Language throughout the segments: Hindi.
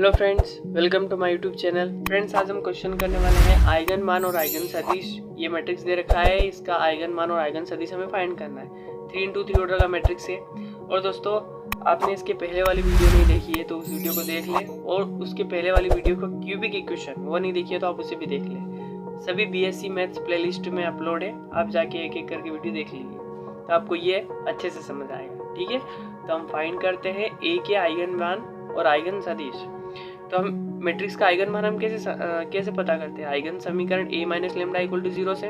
Hello friends, welcome to my YouTube channel. Friends, आज हम क्वेश्चन करने वाले हैं आइगन मान और आइगन सदिश। ये मैट्रिक्स दे रखा है, इसका आइगन मान और आइगन सदिश हमें फाइंड करना है। 3x3 ऑर्डर का मैट्रिक्स है। और दोस्तों, आपने इसके पहले वाली वीडियो नहीं देखी है तो उस वीडियो को देख लें, और उसके पहले वाली वीडियो को क्यूबिक इक्वेशन वो नहीं देखी है तो आप उसे भी देख लें। सभी BSc मैथ्स प्लेलिस्ट में अपलोड है, आप जाके एक एक करके वीडियो देख लीजिए तो आपको ये अच्छे से समझ आएगा। ठीक है, तो हम फाइंड करते हैं ए के आइगन मान और आइगन सदिश। तो हम मैट्रिक्स का आइगन मान हम कैसे पता करते हैं? आइगन समीकरण a minus lambda equal to 0 से।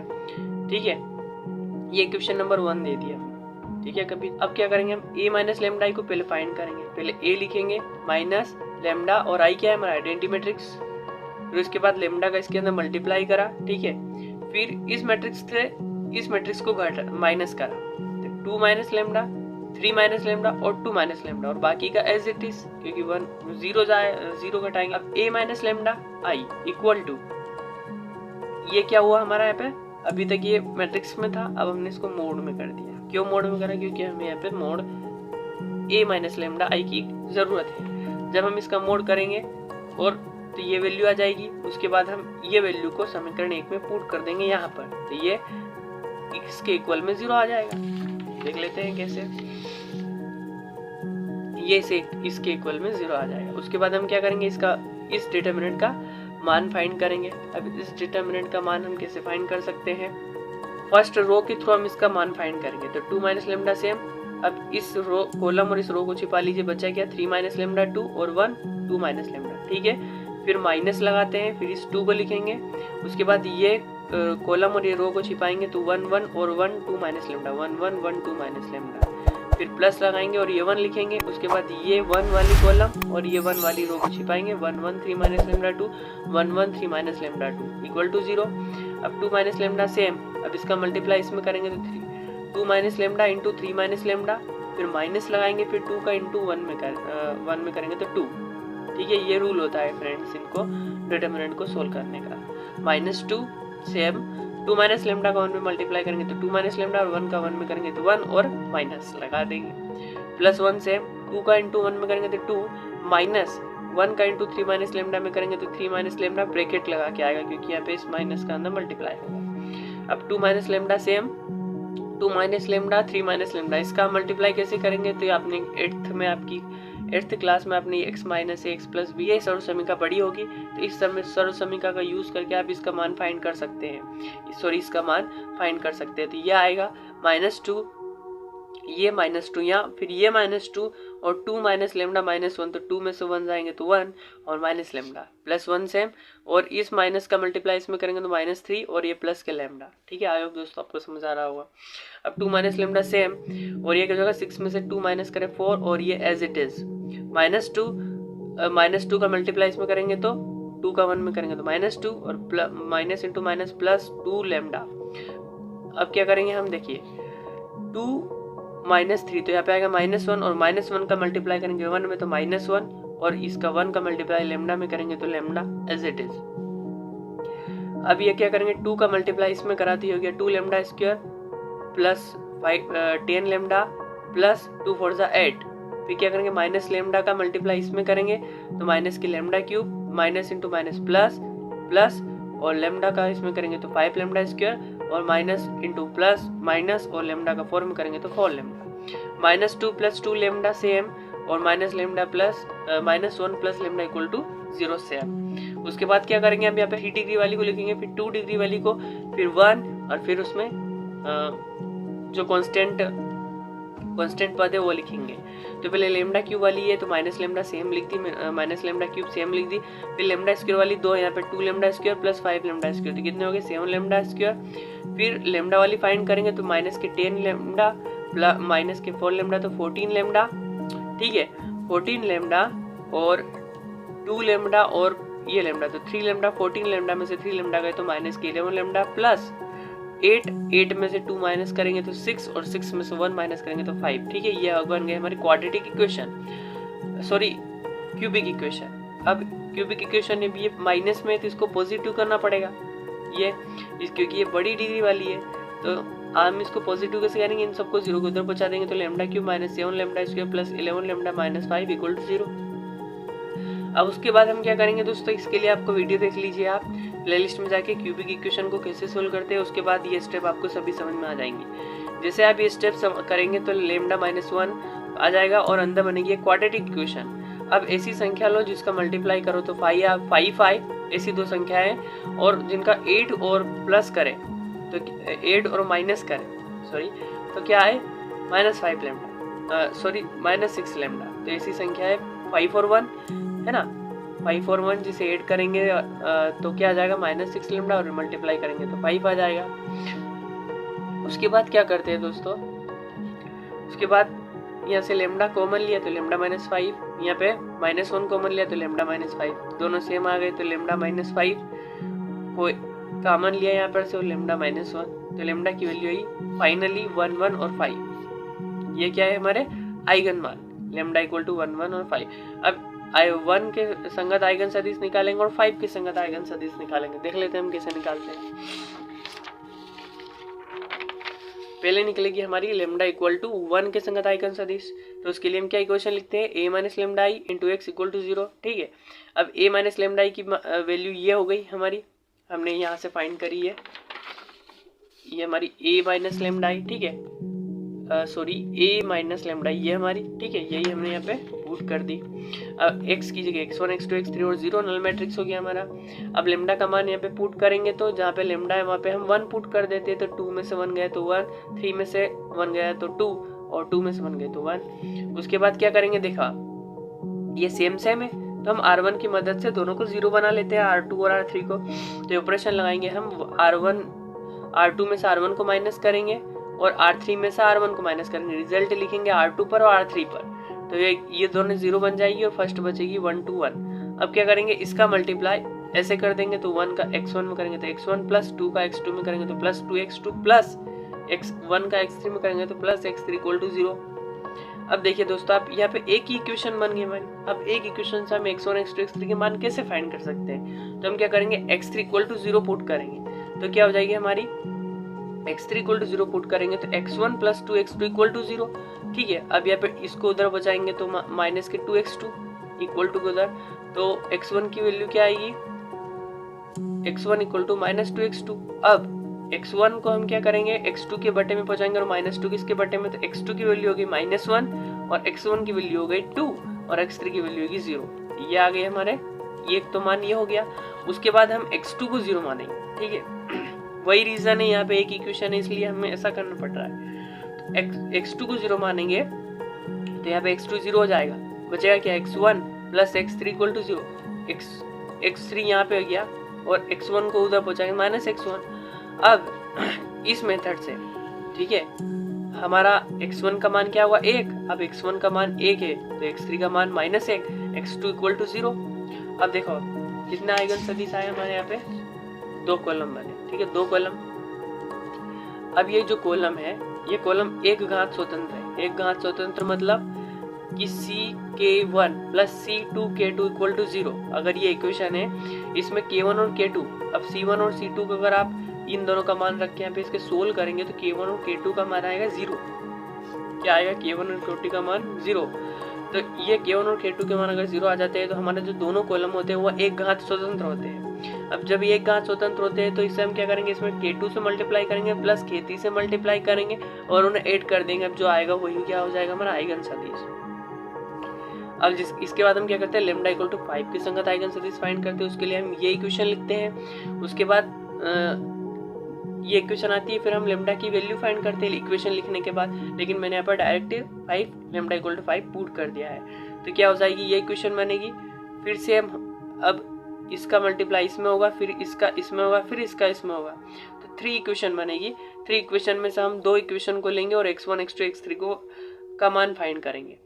ठीक है, ये क्वेश्चन नंबर 1 दे दिया। ठीक है, कभी अब क्या करेंगे, हम a माइनस लेमडा को पहले फाइंड करेंगे। पहले a लिखेंगे माइनस लेमडा, और i क्या है हमारा आइडेंटिटी मैट्रिक्स। फिर उसके बाद लेमडा का इसके अंदर मल्टीप्लाई करा। ठीक है, फिर इस मैट्रिक्स से इस मैट्रिक्स को माइनस करा, तो 2 माइनस लेमडा, 3 माइनस लेमडा और 2 माइनस लेमडा, और बाकी का एज इट इज, क्योंकि 0 घटाएंगे। अब a minus lambda I equal to, ये क्या हुआ हमारा यहाँ पे, अभी तक ये मैट्रिक्स में था, अब हमने इसको मोड में कर दिया। क्यों मोड में करा? क्योंकि हमें यहाँ पे मोड a माइनस लेमडा आई की जरूरत है। जब हम इसका मोड करेंगे और तो ये वैल्यू आ जाएगी। उसके बाद हम ये वैल्यू को समीकरण 1 में पुट कर देंगे यहाँ पर, तो ये इसके इक्वल में 0 आ जाएगा। देख लेते हैं कैसे। ये से इसके इक्वल में 0 आ जाएगा। उसके बाद हम क्या करेंगे, इस डिटरमिनेंट का मान फाइंड करेंगे। अब इस डिटरमिनेंट का मान हम कैसे फाइंड कर सकते हैं? फर्स्ट रो के थ्रू हम इसका मान फाइंड करेंगे। तो 2 माइनस लेमडा सेम, अब इस रो कॉलम और इस रो को छिपा लीजिए, बचा क्या 3 माइनस लेमडा 2 और 1 2 माइनस लेमडा। ठीक है, फिर माइनस लगाते हैं, फिर इस 2 को लिखेंगे। उसके बाद ये कॉलम और ये रो को छिपाएंगे, तो 1 1 और 1 2 माइनस लेमडा, 1 1 1 2 माइनस लेमडा। फिर प्लस लगाएंगे और ये 1 लिखेंगे। उसके बाद ये 1 वाली कॉलम और ये 1 वाली रो को छिपाएंगे, 1 1 3 minus lambda 2 1 1 3 minus lambda 2 equal to 0। अब 2 माइनस लेमडा सेम, अब इसका मल्टीप्लाई इसमें करेंगे तो 2 minus lambda into 3 minus lambda, फिर माइनस लगाएंगे, फिर 2 का इंटू 1 में करेंगे तो 2। ठीक है, ये रूल होता है फ्रेंड्स इनको डिटरमिनेंट को सोल्व करने का। -2 सेम, 2 माइनस लेमडा का 1 में मल्टीप्लाई करेंगे तो 2 माइनस लेमडा, और 1 का 1 में करेंगे तो 1 और माइनस लगा देंगे। +1 सेम, 2 का इंटू 1 में करेंगे तो 2, माइनस 1 का इंटू 3 माइनस लेमडा में करेंगे तो 3 माइनस लेमडा, ब्रैकेट लगा के आएगा क्योंकि यहाँ पे इस माइनस का अंदर मल्टीप्लाई होगा। अब 2 minus lambda same, 2 minus lambda 3 minus lambda, इसका मल्टीप्लाई कैसे करेंगे? तो आपने 8th क्लास में आपने x minus a x plus b, ये सर्वसमीका बड़ी होगी, तो इस समय सर्वसमीका का यूज करके आप इसका मान फाइंड कर सकते हैं। इसका मान फाइंड कर सकते हैं। तो ये आएगा -2, ये -2 यहाँ, फिर ये -2 और 2 माइनस लेमडा -1, तो 2 में से 1 जाएंगे तो 1 और माइनस लेमडा +1 सेम, और इस माइनस का मल्टीप्लाई इसमें करेंगे तो -3 और ये प्लस के लेमडा। ठीक है, आई होप दोस्तों आपको समझ आ रहा होगा। अब 2 माइनस लेमडा सेम, और ये क्या होगा, 6 में से 2 माइनस करें 4, और ये एज इट इज -2 का मल्टीप्लाई इसमें करेंगे तो 2 का 1 में करेंगे तो -2, और minus into minus plus 2 lambda. अब क्या करेंगे हम, देखिए 2 -3, तो यहाँ पे आएगा -1, और -1 का मल्टीप्लाई करेंगे 1 में तो -1, और इसका 1 का मल्टीप्लाई लेमडा में करेंगे तो लेमडा एज इट इज। अब ये क्या करेंगे, 2 का मल्टीप्लाई इसमें कराते हो गया 2 lambda square plus 10 lambda plus 2 4 जा 8। फिर क्या करेंगे, माइनस लेमडा का मल्टीप्लाई इसमें करेंगे तो माइनस की lambda cube, minus into minus plus, और लेमडा का इसमें करेंगे तो 5 लेमडा स्क्वायर, और माइनस इंटू प्लस माइनस, और लेमडा का 4 में करेंगे तो 4 लेमडा। -2 + 2 लेमडा सेम, और minus lambda plus -1 plus lambda equal to 0 same. उसके बाद क्या करेंगे, हम यहाँ पे 3 डिग्री वाली को लिखेंगे, फिर 2 डिग्री वाली को, फिर 1, और फिर उसमें जो कांस्टेंट पद है वो लिखेंगे। तो पहले लेमडा क्यूब वाली है तो माइनस लेमडा सेम लिख दी, माइनस लेमडा क्यूब सेम लिख दी। फिर लेमडा स्क्वायर वाली 2, यहाँ पे 2 lambda square plus 5 lambda square, तो कितने हो गए 7 लेमडा स्क्वायर। फिर लेमडा वाली फाइंड करेंगे तो माइनस के 10 लेमडा माइनस के 4 लेमडा, तो 14 लेमडा। ठीक है, 14 लेमडा और 2 लेमडा और ये लेमडा, तो 3 लेमडा। 14 लेमडा में से 3 लेमडा गए तो माइनस के 11 लेमडा प्लस 8 में से 2 माइनस करेंगे तो 6, और 6 में से 1 माइनस करेंगे तो 5। ठीक है, ये बन गए हमारी quadratic equation, sorry cubic equation. अब क्यूबिक इक्वेशन में भी ये माइनस में है तो इसको पॉजिटिव करना पड़ेगा, क्योंकि ये बड़ी डिग्री वाली है, तो हम इसको पॉजिटिव कैसे करेंगे, इन सबको 0 को उधर पहुंचा देंगे तो lambda cube -7 lambda square plus 11 lambda -5 equal to 0। अब उसके बाद हम क्या करेंगे दोस्तों, इसके लिए आपको वीडियो देख लीजिए, आप प्लेलिस्ट में जाके क्यूबिक इक्वेशन को कैसे सोल्व करते हैं, उसके बाद ये स्टेप आपको सभी समझ में आ जाएंगे। जैसे आप ये स्टेप करेंगे तो लेमडा -1 आ जाएगा और अंदर बनेगी क्वाड्रेटिक इक्वेशन। अब ऐसी संख्या लो जिसका मल्टीप्लाई करो तो 5 आए, ऐसी दो संख्या है, और जिनका 8 और प्लस करें तो 8 और माइनस करें तो क्या आए -5 लेमडा, -6 लेमडा। तो ऐसी संख्या है 5 और 1 है ना, 5 और 1 जिसे ऐड करेंगे तो क्या आ जाएगा -6 लेमडा, और मल्टीप्लाई करेंगे तो 5 आ जाएगा। उसके बाद क्या करते हैं दोस्तों, उसके बाद यहाँ से लेमडा कॉमन लिया तो लेमडा -5, यहाँ पे -1 कॉमन लिया तो लेमडा -5, दोनों सेम आ गए तो लेमडा -5 को कॉमन लिया यहाँ पर से, और लेमडा -1, तो लेमडा की वैल्यू आई फाइनली 1, 1 और 5। ये क्या है हमारे आइगन मान, लेमडा इक्वल टू 1, 1 और 5। अब 1 के संगत आइगन सदिश निकालेंगे और 5 के संगत आइगन सदिश निकालेंगे। देख लेते हैं हम कैसे निकालते हैं। पहले निकलेगी हमारी लेमडा इक्वल टू 1 के संगत आइगन सदिश, तो उसके लिए हम क्या इक्वेशन लिखते हैं, a minus lambda I into X equal to 0। ठीक है, अब a माइनस लेमडा आई की वैल्यू ये हो गई हमारी, हमने यहाँ से फाइंड करी है, ये हमारी a माइनस लेमडा आई, ठीक है, a माइनस लेमडा ये हमारी, ठीक है, यही हमने यहाँ पे पुट कर दी। अब x की जगह x1, x2, x3 और 0 नल मैट्रिक्स हो गया हमारा। अब लेमडा का मान यहाँ पे पुट करेंगे तो जहाँ पे लेमडा है वहाँ पे हम 1 पुट कर देते हैं, तो 2 में से 1 गया तो 1, 3 में से 1 गया तो 2, और 2 में से 1 गए तो 1। उसके बाद क्या करेंगे, देखा ये सेम है तो हम R1 की मदद से दोनों को 0 बना लेते हैं, R2 और R3 को। तो ऑपरेशन लगाएंगे हम, R2 में से R1 को माइनस करेंगे और R3 में से R1 को माइनस करेंगे, रिजल्ट लिखेंगे R2 पर और R3 पर, तो ये दोनों 0 बन जाएगी और फर्स्ट बचेगी 1 to 1। अब क्या करेंगे, इसका मल्टीप्लाई ऐसे कर देंगे तो 1 का x1 में करेंगे तो x1 प्लस 2 का x2 में करेंगे तो प्लस 2x2 प्लस x1 का x3 में करेंगे तो प्लस x3 इक्वल टू 0। अब देखिए दोस्तों, आप यहाँ पे एक ही इक्वेशन बन गई हमारी। अब एक इक्वेशन से हम x1, x2, x3 के मान कैसे फाइंड कर सकते हैं, तो हम क्या करेंगे, x3 इक्वल टू 0 पुट करेंगे तो क्या हो जाएगी हमारी, x3 इक्वल टू 0 पुट करेंगे तो x1 plus 2x2 equal to 0। ठीक है, अब यहाँ पे इसको उधर बचाएंगे तो माइनस के 2x2 इक्वल टू उधर, तो x1 की वैल्यू क्या आएगी, x1 equal to minus 2x2। अब x1 को हम क्या करेंगे, x2 के बटे में पहुंचाएंगे और -2 किसके बटे में, तो x2 की वैल्यू हो गई -1 और x1 की वैल्यू हो गई 2 और x3 की वैल्यू होगी 0। ये आ गए हमारे, ये तो मान ये हो गया। उसके बाद हम x2 को 0 मानेंगे, ठीक है, वही रीजन है, यहाँ पे एक इक्वेशन है इसलिए हमें ऐसा करना पड़ रहा है। तो x2 को 0 मानेंगे तो यहाँ पे x2 0 हो जाएगा, बचेगा क्या, x1 plus x3 equal to 0। x3 यहाँ पे हो गया और x1 को उधर पहुंचाएंगे -x1। अब इस मेथड से, ठीक है, हमारा x1 का मान क्या हुआ 1, अब x1 का मान 1 है तो x3 का मान -1, x2 इक्वल टू 0। अब देखो कितना आइगन सदिश आया हमारे यहाँ पे, 2 कॉलम बने, ठीक है, 2 कॉलम। अब ये जो कॉलम है, ये कॉलम एक घात स्वतंत्र है। एक घात स्वतंत्र मतलब कि ck1 plus c2k2 equal to 0। अगर ये इक्वेशन है, इसमें k1 और k2, अब c1 और c2 को अगर आप इन दोनों का मान रख के यहाँ पे इसके सोल्व करेंगे तो k1 और k2 का मान आएगा 0। क्या आएगा, k1 और k2 का मान 0। तो ये k1 और k2 के मान अगर 0 आ जाते हैं तो हमारे जो दोनों कॉलम होते हैं वो एक घात स्वतंत्र होते हैं। अब जब ये एक घात स्वतंत्र होते हैं तो इससे हम क्या करेंगे, इसमें k2 से मल्टीप्लाई करेंगे प्लस k3 से मल्टीप्लाई करेंगे और उन्हें ऐड कर देंगे। अब जो आएगा वही क्या हो जाएगा, हमारा आइगन सदिश। अब इसके बाद हम क्या करते हैं, लेमडा इक्वल टू 5 के संगत आइगन सदिश फाइंड करते हैं। उसके लिए हम ये इक्वेशन लिखते हैं। उसके बाद ये इक्वेशन आती है, फिर हम लेमडा की वैल्यू फाइंड करते हैं इक्वेशन लिखने के बाद। लेकिन मैंने यहाँ पर direct 5 lambda equal to 5 put कर दिया है, तो क्या हो जाएगी, ये इक्वेशन बनेगी। फिर से हम अब इसका मल्टीप्लाई इसमें होगा, फिर इसका इसमें होगा, फिर इसका इसमें होगा, तो 3 इक्वेशन बनेगी। 3 इक्वेशन में से हम 2 इक्वेशन को लेंगे और x1, x2, x3 को का मान फाइंड करेंगे।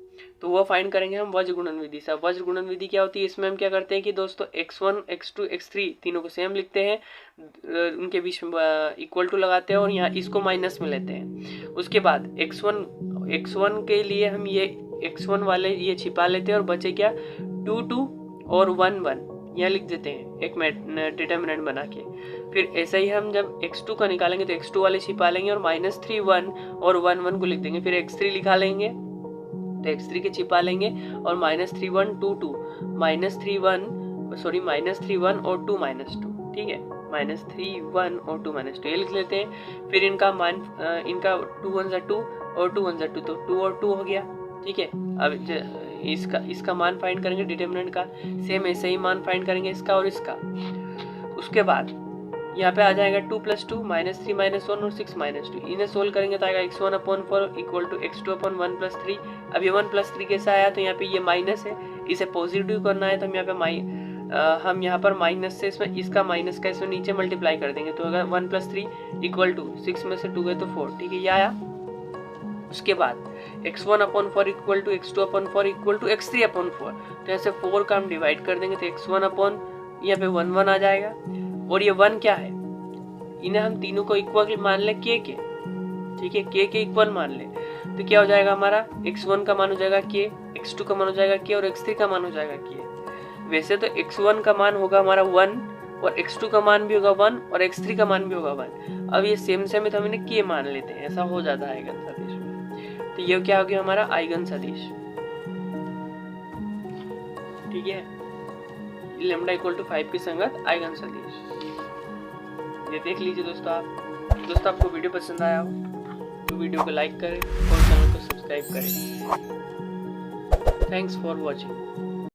तो वो फाइंड करेंगे हम वज्र गुणन विधि से। वज्र गुणन विधि क्या होती है, इसमें हम क्या करते हैं कि दोस्तों x1, x2, x3 तीनों को सेम लिखते हैं, उनके बीच में इक्वल टू लगाते हैं और यहाँ इसको माइनस में लेते हैं। उसके बाद x1 के लिए हम ये x1 वाले ये छिपा लेते हैं और बचे क्या 2, 2 और 1, 1 यहाँ लिख देते हैं एक डिटरमिनेंट बना के। फिर ऐसे ही हम जब x2 का निकालेंगे तो x2 वाले छिपा लेंगे और -3, 1 और 1, 1 को लिख देंगे। फिर x3 लिखा लेंगे तो x3 के छिपा लेंगे और -3 1 2 2 -3 1 और 2 -2, ठीक है, -3 1 और 2 -2 ये लिख लेते हैं। फिर इनका 2 1 2 और 2 1 2, तो 2 और 2 हो गया, ठीक है। अब इसका मान फाइंड करेंगे डिटरमिनेंट का, सेम ऐसे ही मान फाइंड करेंगे इसका और इसका। उसके बाद यहाँ पे आ जाएगा 2 + 2 -3 -1 और 6 -2, इन्हें सोल्व करेंगे तो आएगा x1/4 = x2/1 + 3। अब ये 1 + 3 कैसा आया, तो यहाँ पे ये माइनस है, इसे पॉजिटिव करना है तो हम यहाँ पर माइनस से इसमें इसका माइनस का इसमें नीचे मल्टीप्लाई कर देंगे, तो अगर 1 + 3 = 6 में से 2 गए तो 4, ठीक है, ये आया। उसके बाद x1/4 = x2/4 = x3/4, तो ऐसे 4 का हम डिवाइड कर देंगे तो x1 यहाँ पे 1 1 आ जाएगा। और ये 1 क्या है, इन्हें हम तीनों को इक्वल मान ले k के, ठीक है, k के इक्वल मान ले, तो क्या हो जाएगा हमारा x1 का मान हो जाएगा k, x2 का मान हो जाएगा k और x3 का मान हो जाएगा k। वैसे तो x1 का मान होगा हमारा 1 और x2 का मान भी होगा 1 और x3 का मान भी होगा 1। अब ये सेम है तो हम इन्हें k मान लेते हैं, ऐसा हो जाता है आइगन सदिश में। तो ये क्या हो गया हमारा आइगन सदिश, ठीक है, लैम्डा = 5 की संगत आइगन सदिश। ये देख लीजिए दोस्तों आपको वीडियो पसंद आया हो तो वीडियो को लाइक करें और चैनल को सब्सक्राइब करें। Thanks for watching.